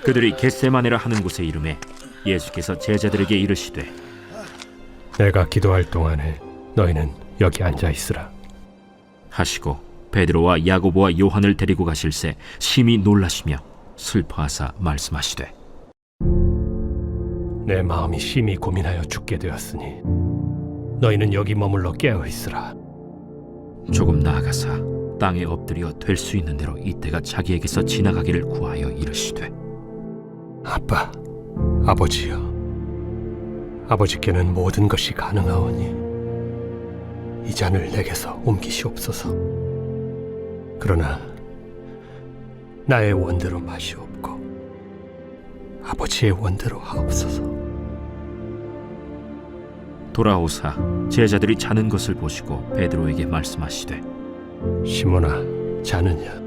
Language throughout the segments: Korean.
그들이 겟세마네라 하는 곳에 이르매 예수께서 제자들에게 이르시되 내가 기도할 동안에 너희는 여기 앉아 있으라. 하시고 베드로와 야고보와 요한을 데리고 가실새 심히 놀라시며 슬퍼하사 말씀하시되 내 마음이 심히 고민하여 죽게 되었으니 너희는 여기 머물러 깨어 있으라. 조금 나아가사 땅에 엎드려 될 수 있는 대로 이때가 자기에게서 지나가기를 구하여 이르시되 아빠, 아버지여, 아버지께는 모든 것이 가능하오니 이 잔을 내게서 옮기시옵소서. 그러나 나의 원대로 마시옵고 아버지의 원대로 하옵소서. 돌아오사 제자들이 자는 것을 보시고 베드로에게 말씀하시되 시몬아, 자느냐?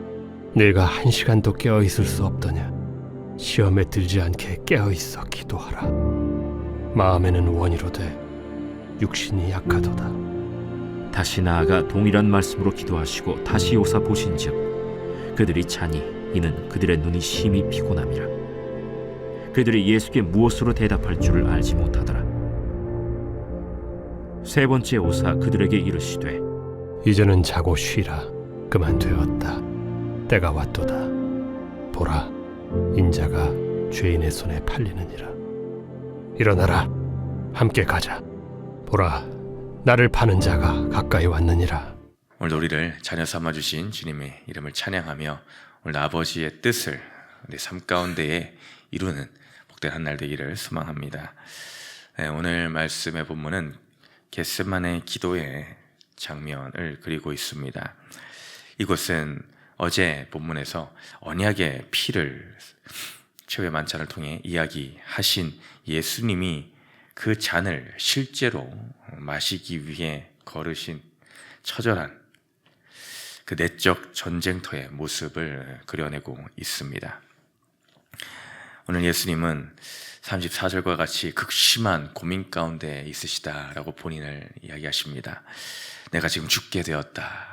네가 1시간도 깨어 있을 수 없더냐? 시험에 들지 않게 깨어 있어 기도하라. 마음에는 원이로되 육신이 약하도다. 다시 나아가 동일한 말씀으로 기도하시고 다시 오사 보신즉 그들이 자니 이는 그들의 눈이 심히 피곤함이라. 그들이 예수께 무엇으로 대답할 줄을 알지 못하더라. 세 번째 오사 그들에게 이르시되 이제는 자고 쉬라. 그만 되었다. 때가 왔도다. 보라, 인자가 죄인의 손에 팔리느니라. 일어나라, 함께 가자. 보라, 나를 파는 자가 가까이 왔느니라. 오늘도 우리를 자녀 삼아주신 주님의 이름을 찬양하며 오늘 아버지의 뜻을 내 삶 가운데에 이루는 복된 한 날 되기를 소망합니다. 오늘 말씀의 본문은 겟세마네 기도의 장면을 그리고 있습니다. 이곳은 어제 본문에서 언약의 피를 최후의 만찬을 통해 이야기하신 예수님이 그 잔을 실제로 마시기 위해 걸으신 처절한 그 내적 전쟁터의 모습을 그려내고 있습니다. 오늘 예수님은 34절과 같이 극심한 고민 가운데 있으시다라고 본인을 이야기하십니다. 내가 지금 죽게 되었다.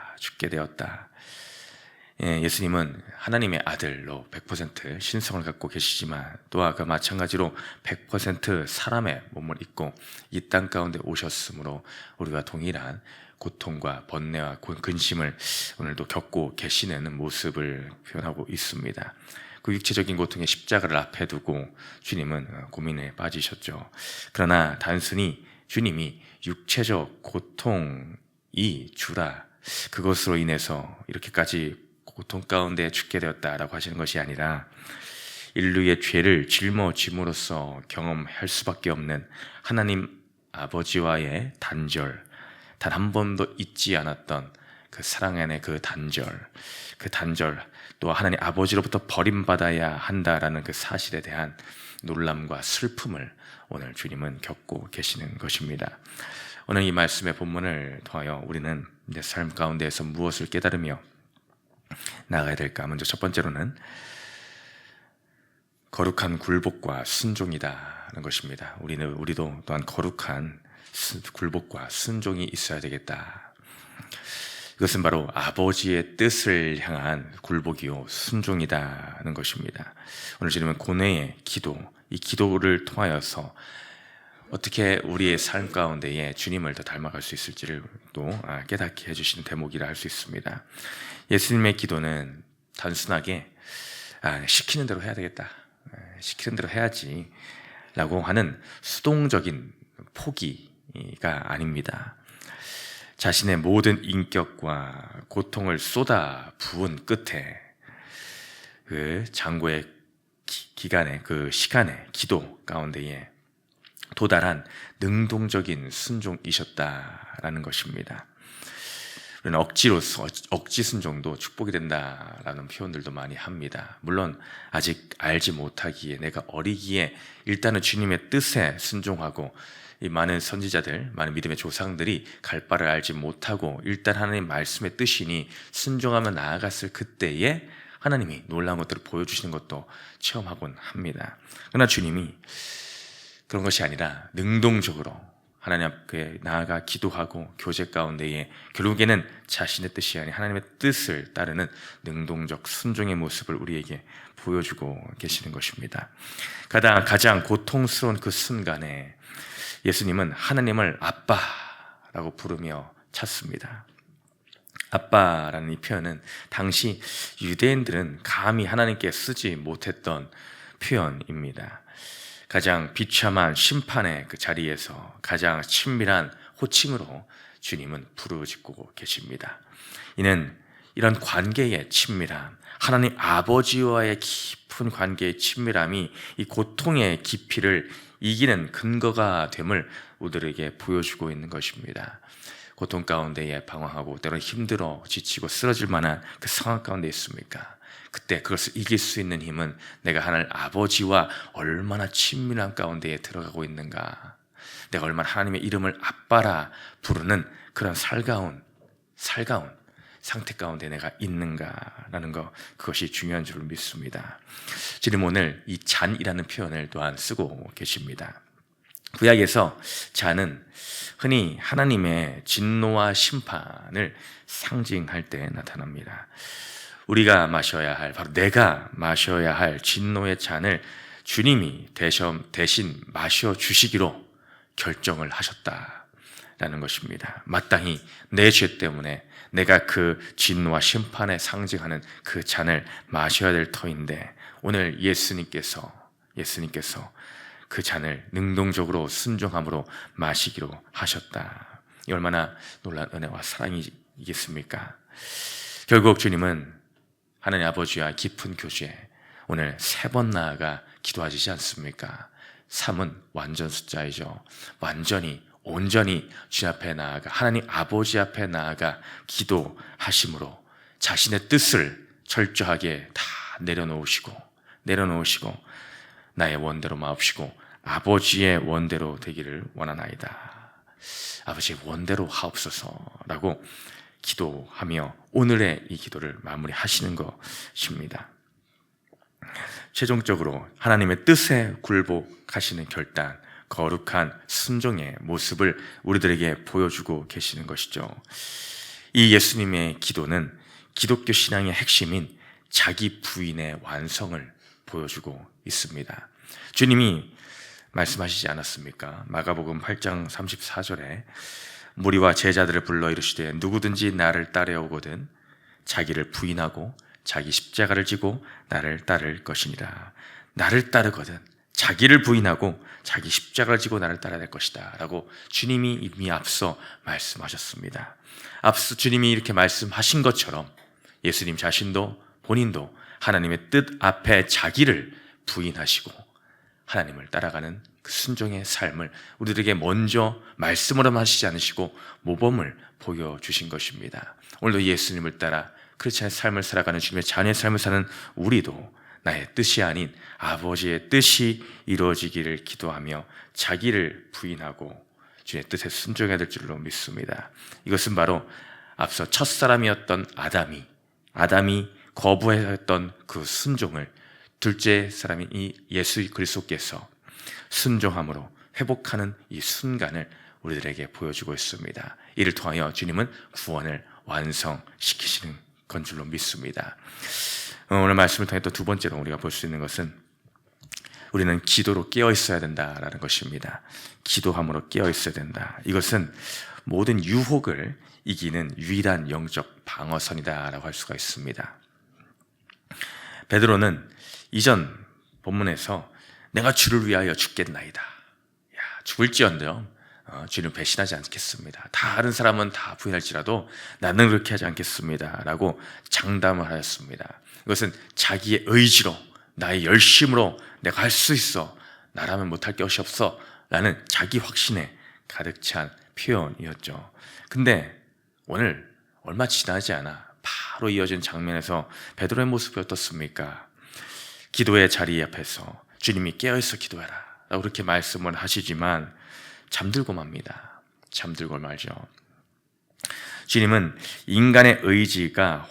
예수님은 하나님의 아들로 100% 신성을 갖고 계시지만 또한 그 마찬가지로 100% 사람의 몸을 입고 이 땅 가운데 오셨으므로 우리가 동일한 고통과 번뇌와 근심을 오늘도 겪고 계시는 모습을 표현하고 있습니다. 그 육체적인 고통의 십자가를 앞에 두고 주님은 고민에 빠지셨죠. 그러나 단순히 주님이 육체적 고통이 주라, 그것으로 인해서 이렇게까지 고통 가운데 죽게 되었다라고 하시는 것이 아니라 인류의 죄를 짊어짐으로써 경험할 수밖에 없는 하나님 아버지와의 단절, 단 한 번도 잊지 않았던 그 사랑 안의 그 단절, 또 하나님 아버지로부터 버림받아야 한다라는 그 사실에 대한 놀람과 슬픔을 오늘 주님은 겪고 계시는 것입니다. 오늘 이 말씀의 본문을 통하여 우리는 내 삶 가운데에서 무엇을 깨달으며 나아가야 될까? 먼저 첫 번째로는 거룩한 굴복과 순종이다는 것입니다. 우리도 또한 거룩한 굴복과 순종이 있어야 되겠다. 이것은 바로 아버지의 뜻을 향한 굴복이요 순종이다는 것입니다. 오늘 주님은 고뇌의 기도, 이 기도를 통하여서 어떻게 우리의 삶 가운데에 주님을 더 닮아갈 수 있을지를 또 깨닫게 해주시는 대목이라 할 수 있습니다. 예수님의 기도는 단순하게 시키는 대로 해야 되겠다, 시키는 대로 해야지 라고 하는 수동적인 포기가 아닙니다. 자신의 모든 인격과 고통을 쏟아 부은 끝에 그 장고의 기간에, 그 시간의 기도 가운데에 도달한 능동적인 순종이셨다라는 것입니다. 우리는 억지 순종도 축복이 된다라는 표현들도 많이 합니다. 물론 아직 알지 못하기에, 내가 어리기에 일단은 주님의 뜻에 순종하고, 이 많은 선지자들, 많은 믿음의 조상들이 갈 바를 알지 못하고 일단 하나님 말씀의 뜻이니 순종하며 나아갔을 그때에 하나님이 놀라운 것들을 보여주시는 것도 체험하곤 합니다. 그러나 주님이 그런 것이 아니라 능동적으로 하나님 앞에 나아가 기도하고 교제 가운데에 결국에는 자신의 뜻이 아닌 하나님의 뜻을 따르는 능동적 순종의 모습을 우리에게 보여주고 계시는 것입니다. 가장 고통스러운 그 순간에 예수님은 하나님을 아빠라고 부르며 찾습니다. 아빠라는 이 표현은 당시 유대인들은 감히 하나님께 쓰지 못했던 표현입니다. 가장 비참한 심판의 그 자리에서 가장 친밀한 호칭으로 주님은 부르짖고 계십니다. 이는 이런 관계의 친밀함, 하나님 아버지와의 깊은 관계의 친밀함이 이 고통의 깊이를 이기는 근거가 됨을 우리들에게 보여주고 있는 것입니다. 고통 가운데에 방황하고 때로는 힘들어 지치고 쓰러질 만한 그 상황 가운데 있습니까? 그때 그것을 이길 수 있는 힘은 내가 하나님 아버지와 얼마나 친밀한 가운데에 들어가고 있는가, 내가 얼마나 하나님의 이름을 아빠라 부르는 그런 살가운 상태 가운데 내가 있는가라는 것, 그것이 중요한 줄 믿습니다. 주님 오늘 이 잔이라는 표현을 또한 쓰고 계십니다. 구약에서 잔은 흔히 하나님의 진노와 심판을 상징할 때 나타납니다. 우리가 마셔야 할, 바로 내가 마셔야 할 진노의 잔을 주님이 대신 마셔주시기로 결정을 하셨다라는 것입니다. 마땅히 내 죄 때문에 내가 그 진노와 심판에 상징하는 그 잔을 마셔야 될 터인데, 오늘 예수님께서 그 잔을 능동적으로 순종함으로 마시기로 하셨다. 이 얼마나 놀라운 은혜와 사랑이겠습니까? 결국 주님은 하나님 아버지와 깊은 교제에 오늘 3번 나아가 기도하시지 않습니까? 3은 완전 숫자이죠. 온전히 주님 앞에 나아가, 하나님 아버지 앞에 나아가 기도하심으로 자신의 뜻을 철저하게 다 내려놓으시고 나의 원대로 마옵시고 아버지의 원대로 되기를 원하나이다. 아버지의 원대로 하옵소서라고 기도하며 오늘의 이 기도를 마무리하시는 것입니다. 최종적으로 하나님의 뜻에 굴복하시는 결단, 거룩한 순종의 모습을 우리들에게 보여주고 계시는 것이죠. 이 예수님의 기도는 기독교 신앙의 핵심인 자기 부인의 완성을 보여주고 있습니다. 주님이 말씀하시지 않았습니까? 마가복음 8장 34절에 무리와 제자들을 불러 이르시되 누구든지 나를 따라오거든 자기를 부인하고 자기 십자가를 지고 나를 따를 것이니라. 나를 따르거든 자기를 부인하고 자기 십자가를 지고 나를 따라야 될 것이다 라고 주님이 이미 앞서 말씀하셨습니다. 앞서 주님이 이렇게 말씀하신 것처럼 예수님 자신도 본인도 하나님의 뜻 앞에 자기를 부인하시고 하나님을 따라가는 그 순종의 삶을 우리들에게 먼저 말씀으로만 하시지 않으시고 모범을 보여주신 것입니다. 오늘도 예수님을 따라 크리스찬의 삶을 살아가는 주님의 자녀의 삶을 사는 우리도 나의 뜻이 아닌 아버지의 뜻이 이루어지기를 기도하며 자기를 부인하고 주의 뜻에 순종해야 될 줄로 믿습니다. 이것은 바로 앞서 첫사람이었던 아담이 거부했던 그 순종을 둘째 사람인 이 예수 그리스도께서 순종함으로 회복하는 이 순간을 우리들에게 보여주고 있습니다. 이를 통하여 주님은 구원을 완성시키시는 건 줄로 믿습니다. 오늘 말씀을 통해 또 두 번째로 우리가 볼 수 있는 것은 우리는 기도로 깨어 있어야 된다라는 것입니다. 기도함으로 깨어 있어야 된다. 이것은 모든 유혹을 이기는 유일한 영적 방어선이다라고 할 수가 있습니다. 베드로는 이전 본문에서 내가 주를 위하여 죽겠나이다. 죽을지언정 주를 배신하지 않겠습니다. 다른 사람은 다 부인할지라도 나는 그렇게 하지 않겠습니다 라고 장담을 하였습니다. 이것은 자기의 의지로 나의 열심으로 내가 할 수 있어, 나라면 못할 것이 없어 라는 자기 확신에 가득 찬 표현이었죠. 근데 오늘 얼마 지나지 않아 바로 이어진 장면에서 베드로의 모습이 어떻습니까? 기도의 자리 앞에서 주님이 깨어있어 기도해라 라고 그렇게 말씀을 하시지만 잠들고 맙니다. 잠들고 말죠. 주님은 인간의 의지가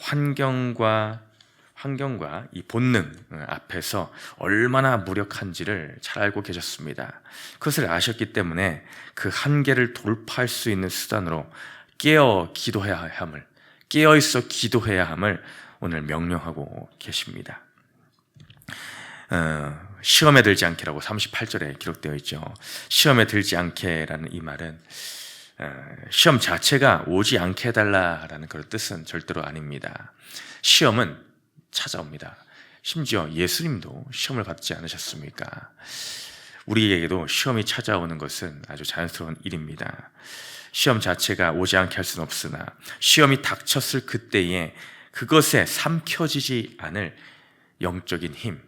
환경과 이 본능 앞에서 얼마나 무력한지를 잘 알고 계셨습니다. 그것을 아셨기 때문에 그 한계를 돌파할 수 있는 수단으로 깨어 있어 기도해야 함을 오늘 명령하고 계십니다. 시험에 들지 않게라고 38절에 기록되어 있죠. 시험에 들지 않게라는 이 말은 시험 자체가 오지 않게 해달라라는 그런 뜻은 절대로 아닙니다. 시험은 찾아옵니다. 심지어 예수님도 시험을 받지 않으셨습니까? 우리에게도 시험이 찾아오는 것은 아주 자연스러운 일입니다. 시험 자체가 오지 않게 할 수는 없으나 시험이 닥쳤을 그때에 그것에 삼켜지지 않을 영적인 힘,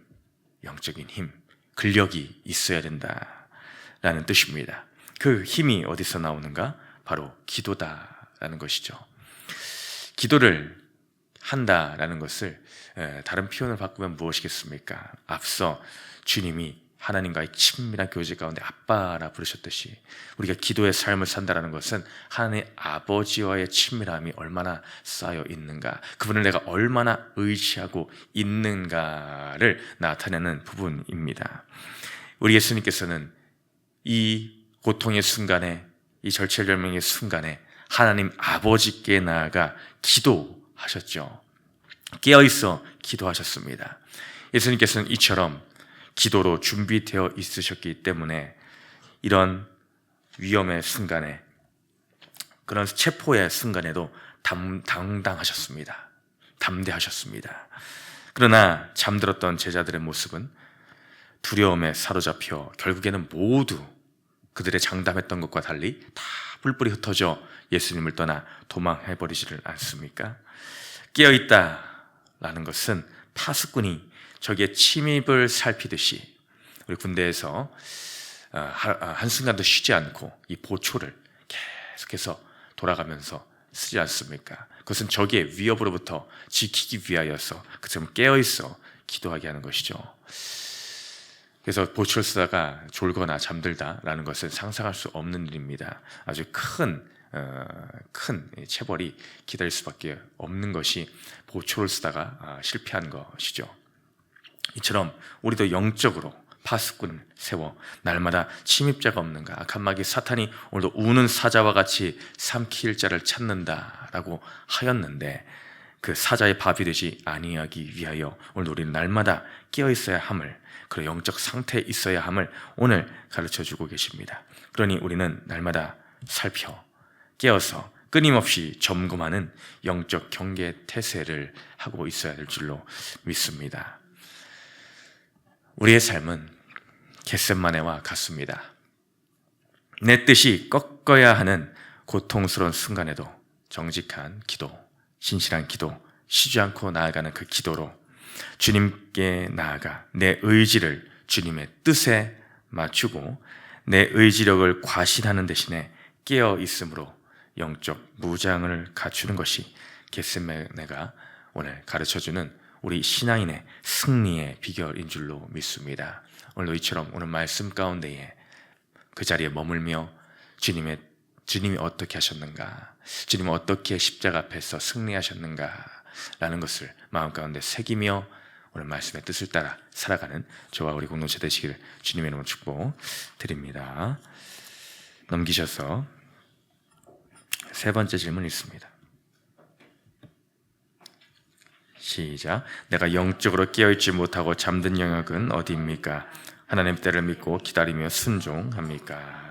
근력이 있어야 된다라는 뜻입니다. 그 힘이 어디서 나오는가? 바로 기도다라는 것이죠. 기도를 한다라는 것을 다른 표현을 바꾸면 무엇이겠습니까? 앞서 주님이 하나님과의 친밀한 교제 가운데 아빠라 부르셨듯이 우리가 기도의 삶을 산다라는 것은 하나님 아버지와의 친밀함이 얼마나 쌓여 있는가, 그분을 내가 얼마나 의지하고 있는가를 나타내는 부분입니다. 우리 예수님께서는 이 고통의 순간에, 이 절체절명의 순간에 하나님 아버지께 나아가 기도하셨죠. 깨어있어 기도하셨습니다. 예수님께서는 이처럼 기도로 준비되어 있으셨기 때문에 이런 위험의 순간에, 그런 체포의 순간에도 당당하셨습니다. 담대하셨습니다. 그러나 잠들었던 제자들의 모습은 두려움에 사로잡혀 결국에는 모두 그들의 장담했던 것과 달리 다 뿔뿔이 흩어져 예수님을 떠나 도망해버리지를 않습니까? 깨어있다라는 것은 파수꾼이 적의 침입을 살피듯이 우리 군대에서 한순간도 쉬지 않고 이 보초를 계속해서 돌아가면서 쓰지 않습니까? 그것은 적의 위협으로부터 지키기 위하여서 그처럼 깨어있어 기도하게 하는 것이죠. 그래서 보초를 쓰다가 졸거나 잠들다라는 것은 상상할 수 없는 일입니다. 아주 큰 체벌이 기다릴 수밖에 없는 것이 보초를 쓰다가 실패한 것이죠. 이처럼 우리도 영적으로 파수꾼을 세워 날마다 침입자가 없는가, 악한 마귀 사탄이 오늘도 우는 사자와 같이 삼킬 자를 찾는다라고 하였는데 그 사자의 밥이 되지 아니하기 위하여 오늘도 우리는 날마다 깨어 있어야 함을, 그런 영적 상태에 있어야 함을 오늘 가르쳐주고 계십니다. 그러니 우리는 날마다 살펴 깨어서 끊임없이 점검하는 영적 경계 태세를 하고 있어야 될 줄로 믿습니다. 우리의 삶은 겟세마네와 같습니다. 내 뜻이 꺾어야 하는 고통스러운 순간에도 정직한 기도, 진실한 기도, 쉬지 않고 나아가는 그 기도로 주님께 나아가 내 의지를 주님의 뜻에 맞추고 내 의지력을 과신하는 대신에 깨어 있음으로 영적 무장을 갖추는 것이 겟세마네가 오늘 가르쳐주는 우리 신앙인의 승리의 비결인 줄로 믿습니다. 오늘도 이처럼 오늘 말씀 가운데에 그 자리에 머물며 주님이 어떻게 하셨는가, 주님은 어떻게 십자가 앞에서 승리하셨는가 라는 것을 마음 가운데 새기며 오늘 말씀의 뜻을 따라 살아가는 저와 우리 공동체 되시기를 주님의 이름으로 축복드립니다. 넘기셔서 세 번째 질문 있습니다. 시작. 내가 영적으로 깨어있지 못하고 잠든 영역은 어디입니까? 하나님 때를 믿고 기다리며 순종합니까?